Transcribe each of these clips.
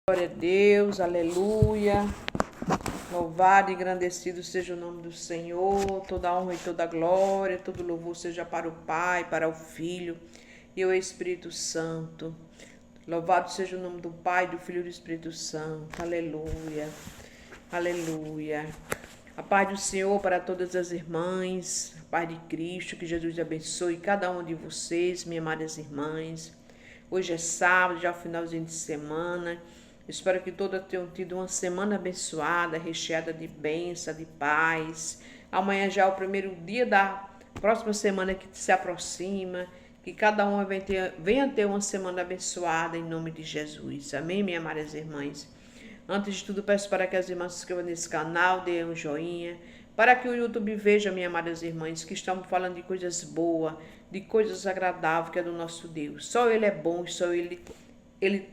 Glória a Deus, aleluia. Louvado e engrandecido seja o nome do Senhor. Toda honra e toda glória, todo louvor seja para o Pai, para o Filho e o Espírito Santo. Louvado seja o nome do Pai, do Filho e do Espírito Santo. Aleluia, aleluia. A paz do Senhor para todas as irmãs, a paz de Cristo, que Jesus abençoe cada uma de vocês, minhas amadas irmãs. Hoje é sábado, já é o finalzinho de semana. Espero que todas tenham tido uma semana abençoada, recheada de bênção, de paz. Amanhã já é o primeiro dia da próxima semana que se aproxima. Que cada uma venha ter uma semana abençoada em nome de Jesus. Amém, minhas amadas irmãs? Antes de tudo, peço para que as irmãs se inscrevam nesse canal, deem um joinha, para que o YouTube veja, minhas amadas irmãs, que estamos falando de coisas boas, de coisas agradáveis que é do nosso Deus. Só Ele é bom, só Ele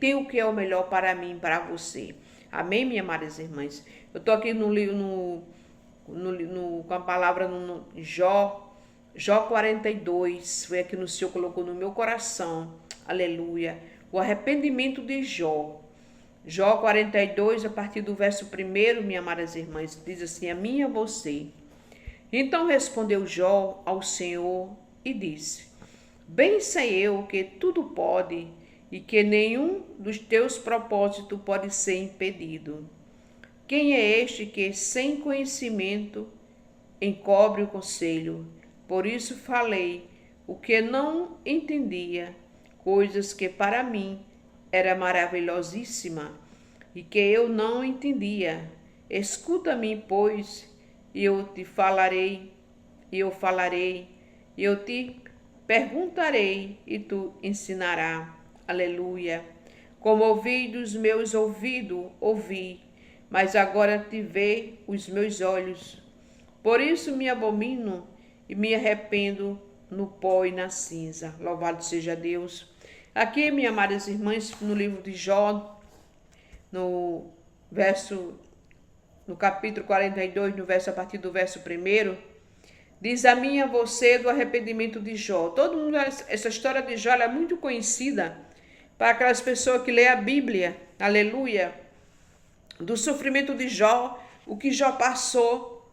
tem o que é o melhor para mim e para você. Amém, minhas amadas irmãs? Eu estou aqui no livro, com a palavra no Jó 42. Foi aqui no Senhor colocou no meu coração. Aleluia. O arrependimento de Jó. Jó 42, a partir do verso 1, minhas amadas irmãs, diz assim: a mim e a você. Então respondeu Jó ao Senhor e disse: bem sei eu que tudo pode e que nenhum dos teus propósitos pode ser impedido. Quem é este que, sem conhecimento, encobre o conselho? Por isso falei o que não entendia, coisas que para mim era maravilhosíssima e que eu não entendia. Escuta-me, pois, e eu te falarei, e eu te perguntarei, e tu ensinarás. Aleluia. Como ouvi dos meus ouvidos, ouvi, mas agora te vê os meus olhos. Por isso me abomino e me arrependo no pó e na cinza. Louvado seja Deus. Aqui, minhas amadas irmãs, no livro de Jó, no capítulo 42, no verso, a partir do verso 1, diz a mim e a você do arrependimento de Jó. Todo mundo, essa história de Jó é muito conhecida para aquelas pessoas que lêem a Bíblia. Aleluia. Do sofrimento de Jó, o que Jó passou.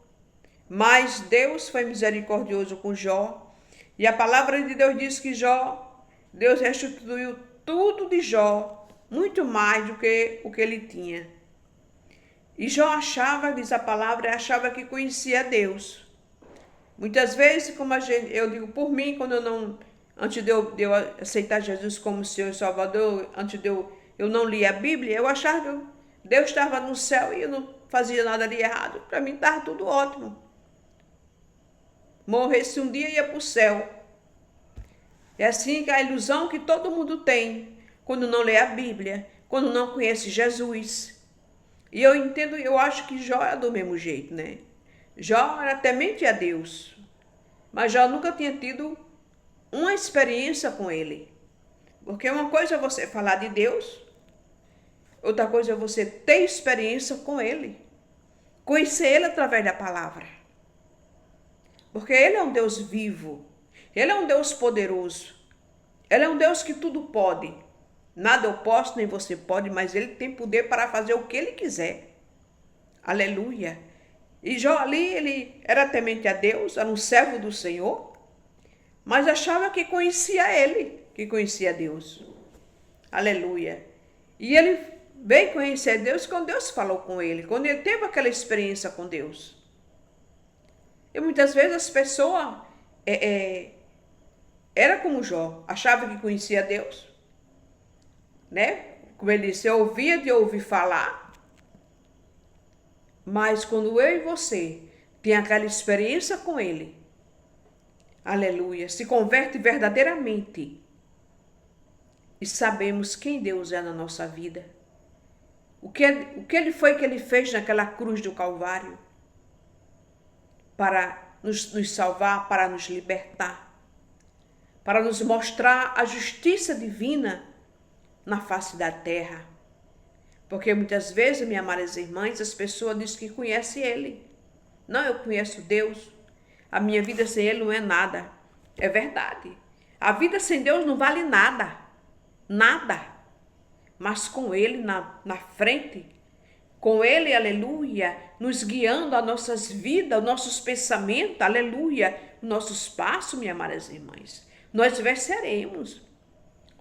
Mas Deus foi misericordioso com Jó. E a palavra de Deus diz que Deus restituiu tudo de Jó, muito mais do que o que ele tinha. E Jó achava, diz a palavra, achava que conhecia Deus. Muitas vezes, eu digo por mim, antes de eu aceitar Jesus como Senhor e Salvador, antes de eu não lia a Bíblia, eu achava que Deus estava no céu e eu não fazia nada de errado. Para mim estava tudo ótimo. Morresse um dia, ia para o céu. É assim que a ilusão que todo mundo tem quando não lê a Bíblia, quando não conhece Jesus. E eu acho que Jó era do mesmo jeito, né? Jó era temente a Deus, mas Jó nunca tinha tido uma experiência com ele. Porque uma coisa é você falar de Deus, outra coisa é você ter experiência com ele, conhecer ele através da palavra. Porque ele é um Deus vivo, ele é um Deus poderoso, ele é um Deus que tudo pode. Nada eu posso, nem você pode, mas ele tem poder para fazer o que ele quiser. Aleluia. E Jó ali, ele era temente a Deus, era um servo do Senhor, mas achava que conhecia ele, que conhecia Deus. Aleluia. E ele veio conhecer Deus quando Deus falou com ele, quando ele teve aquela experiência com Deus. E muitas vezes as pessoas era como Jó, achava que conhecia Deus, né? Como ele disse, eu ouvia de ouvir falar, mas quando eu e você tem aquela experiência com ele, aleluia, se converte verdadeiramente e sabemos quem Deus é na nossa vida, o que ele foi que ele fez naquela cruz do Calvário para nos salvar, para nos libertar, para nos mostrar a justiça divina na face da terra. Porque muitas vezes, minhas amadas irmãs, as pessoas dizem que conhecem ele. Não, eu conheço Deus. A minha vida sem ele não é nada. É verdade. A vida sem Deus não vale nada. Nada. mas com Ele na frente, com Ele, aleluia, nos guiando as nossas vidas, os nossos pensamentos, aleluia, os nossos passos, minhas amadas irmãs. Nós venceremos.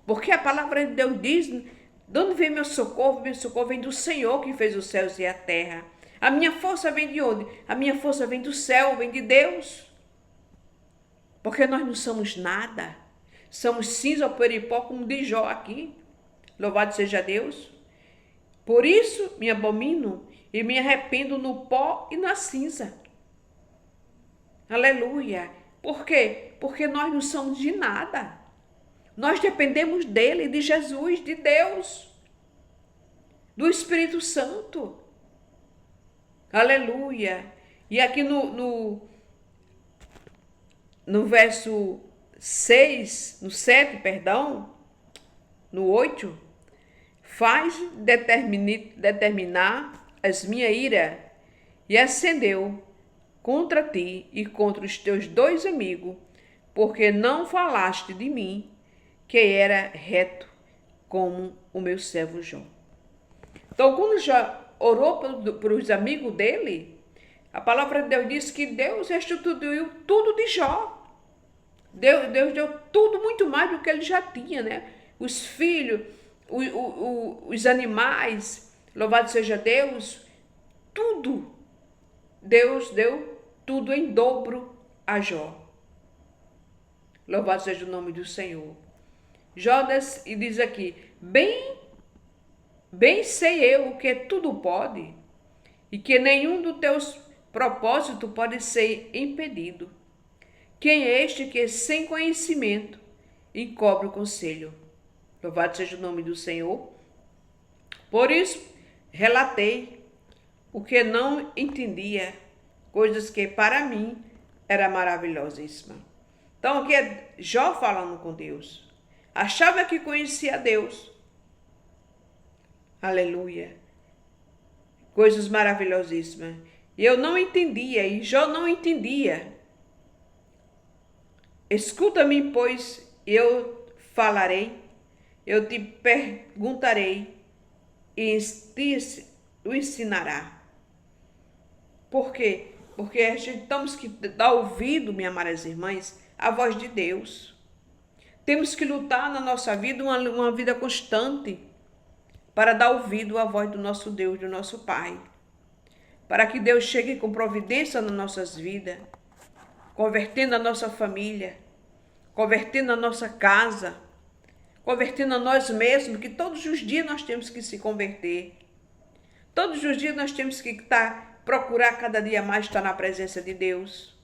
Porque a palavra de Deus diz, de onde vem meu socorro? Meu socorro vem do Senhor que fez os céus e a terra. A minha força vem de onde? A minha força vem do céu, vem de Deus. Porque nós não somos nada. Somos cinza, poeira e pó, como diz Jó aqui. Louvado seja Deus. Por isso me abomino e me arrependo no pó e na cinza. Aleluia. Por quê? Porque nós não somos de nada. Nós dependemos dele, de Jesus, de Deus, do Espírito Santo. Aleluia. E aqui no verso 6, no 7, perdão, no 8, faz determinar as minha ira e acendeu contra ti e contra os teus 2 amigos, porque não falaste de mim, que era reto como o meu servo Jó. Então, quando Jó orou para os amigos dele, a palavra de Deus diz que Deus restituiu tudo de Jó. Deus deu tudo muito mais do que ele já tinha, né? Os filhos, os animais, louvado seja Deus, tudo. Deus deu tudo em dobro a Jó. Louvado seja o nome do Senhor. Jonas, e diz aqui, bem sei eu que tudo pode, e que nenhum dos teus propósitos pode ser impedido. Quem é este que, sem conhecimento, encobre o conselho? Louvado seja o nome do Senhor. Por isso, relatei o que não entendia, coisas que para mim era maravilhosíssima. Então, aqui é Jó falando com Deus. Achava que conhecia Deus. Aleluia. Coisas maravilhosíssimas. E eu não entendia, e Jó não entendia. Escuta-me, pois, eu falarei, eu te perguntarei, e o ensinará. Por quê? Porque a gente temos que dar ouvido, minhas amadas irmãs, à voz de Deus. Temos que lutar na nossa vida uma vida constante para dar ouvido à voz do nosso Deus, do nosso Pai. Para que Deus chegue com providência nas nossas vidas, convertendo a nossa família, convertendo a nossa casa, convertendo a nós mesmos, que todos os dias nós temos que se converter. Todos os dias nós temos que procurar cada dia mais estar na presença de Deus,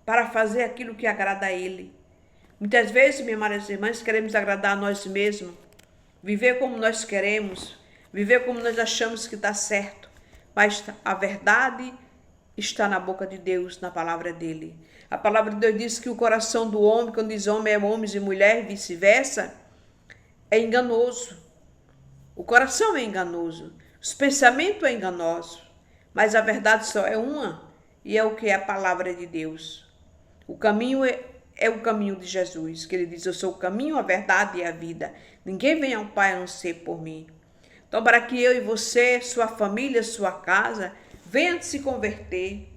para fazer aquilo que agrada a Ele. Muitas vezes, minhas amadas irmãs, queremos agradar a nós mesmos, viver como nós queremos, viver como nós achamos que está certo, mas a verdade está na boca de Deus, na palavra dele. A palavra de Deus diz que o coração do homem, quando diz homem, é homens e mulher, vice-versa, é enganoso. O coração é enganoso, os pensamentos é enganoso, mas a verdade só é uma, e é o que é a palavra de Deus. O caminho é o caminho de Jesus, que ele diz, eu sou o caminho, a verdade e a vida. Ninguém vem ao Pai a não ser por mim. Então, para que eu e você, sua família, sua casa, venha se converter,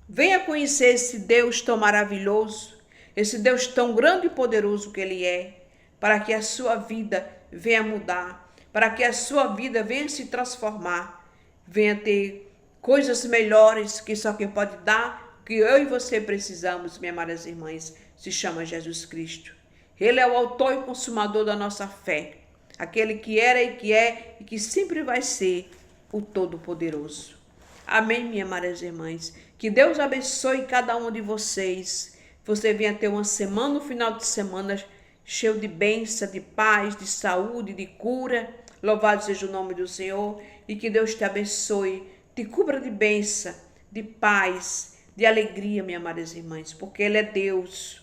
venha conhecer esse Deus tão maravilhoso, esse Deus tão grande e poderoso que Ele é, para que a sua vida venha mudar, para que a sua vida venha se transformar, venha ter coisas melhores que só quem pode dar, que eu e você precisamos, minhas amadas irmãs, se chama Jesus Cristo. Ele é o autor e consumador da nossa fé, aquele que era e que é e que sempre vai ser o Todo-Poderoso. Amém, minhas amadas irmãs. Que Deus abençoe cada um de vocês. Você venha ter uma semana, um final de semana cheio de bênção, de paz, de saúde, de cura. Louvado seja o nome do Senhor. E que Deus te abençoe, te cubra de bênção, de paz, de alegria, minhas amadas irmãs. Porque Ele é Deus.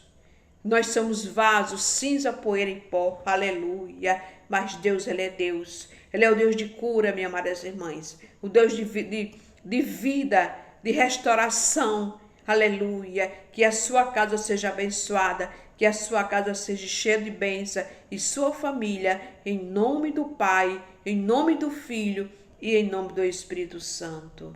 Nós somos vasos, cinza, poeira e pó. Aleluia. Mas Deus, Ele é Deus. Ele é o Deus de cura, minhas amadas irmãs. O Deus de vida, de restauração. Aleluia. Que a sua casa seja abençoada. que a sua casa seja cheia de bênção e sua família, em nome do Pai, em nome do Filho e em nome do Espírito Santo.